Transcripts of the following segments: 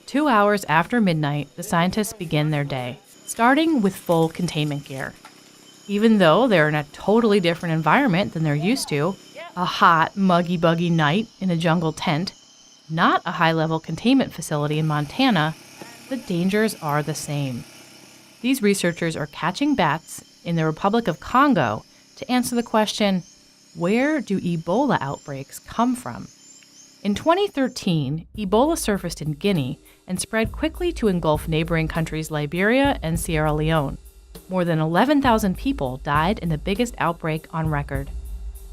2 hours after midnight, the scientists begin their day, starting with full containment gear. Even though they're in a totally different environment than they're used to, a hot, muggy, buggy night in a jungle tent, not a high-level containment facility in Montana, the dangers are the same. These researchers are catching bats in the Republic of Congo to answer the question, where do Ebola outbreaks come from? In 2013, Ebola surfaced in Guinea and spread quickly to engulf neighboring countries Liberia and Sierra Leone. More than 11,000 people died in the biggest outbreak on record.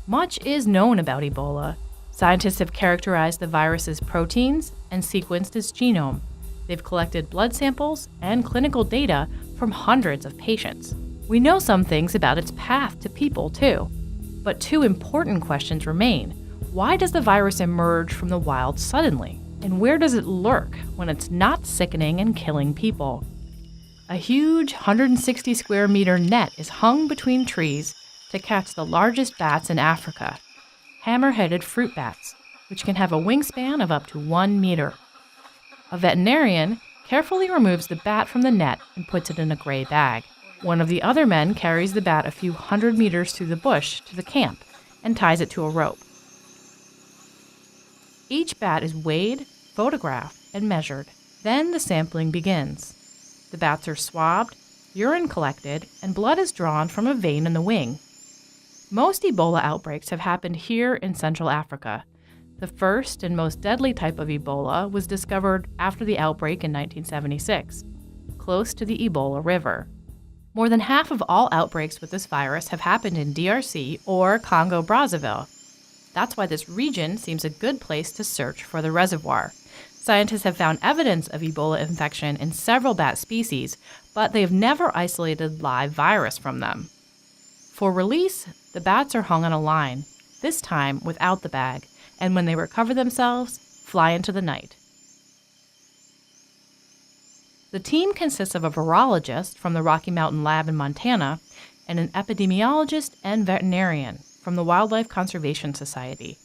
Much is known about Ebola. Scientists have characterized the virus's proteins and sequenced its genome. They've collected blood samples and clinical data from hundreds of patients. We know some things about its path to people, too. But two important questions remain. Why does the virus emerge from the wild suddenly? And where does it lurk when it's not sickening and killing people? A huge 160 square meter net is hung between trees to catch the largest bats in Africa, hammer-headed fruit bats, which can have a wingspan of up to 1 meter. A veterinarian carefully removes the bat from the net and puts it in a gray bag. One of the other men carries the bat a few hundred meters through the bush to the camp and ties it to a rope. Each bat is weighed, photographed, and measured. Then the sampling begins. The bats are swabbed, urine collected, and blood is drawn from a vein in the wing. Most Ebola outbreaks have happened here in Central Africa. The first and most deadly type of Ebola was discovered after the outbreak in 1976, close to the Ebola River. More than half of all outbreaks with this virus have happened in DRC or Congo-Brazzaville. That's why this region seems a good place to search for the reservoir. Scientists have found evidence of Ebola infection in several bat species, but they have never isolated live virus from them. For release, the bats are hung on a line, this time without the bag, and when they recover themselves, fly into the night. The team consists of a virologist from the Rocky Mountain Lab in Montana and an epidemiologist and veterinarian from the Wildlife Conservation Society.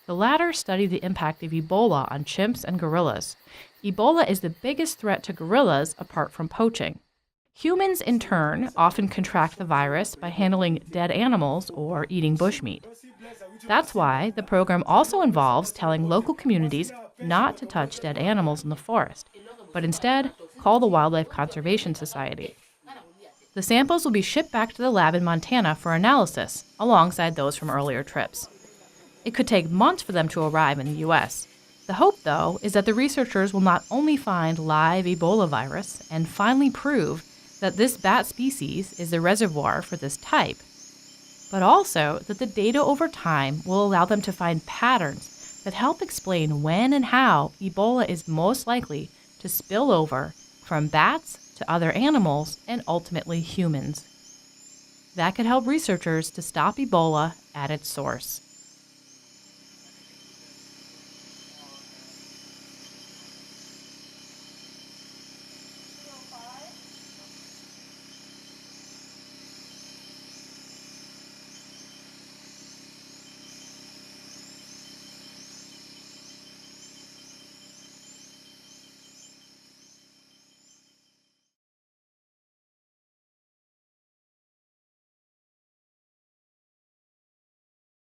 The latter study the impact of Ebola on chimps and gorillas. Ebola is the biggest threat to gorillas apart from poaching. Humans, in turn, often contract the virus by handling dead animals or eating bushmeat. That's why the program also involves telling local communities not to touch dead animals in the forest, but instead call the Wildlife Conservation Society. The samples will be shipped back to the lab in Montana for analysis, alongside those from earlier trips. It could take months for them to arrive in the U.S. The hope, though, is that the researchers will not only find live Ebola virus and finally prove that this bat species is the reservoir for this type, but also that the data over time will allow them to find patterns that help explain when and how Ebola is most likely to spill over from bats to other animals and ultimately humans. That could help researchers to stop Ebola at its source.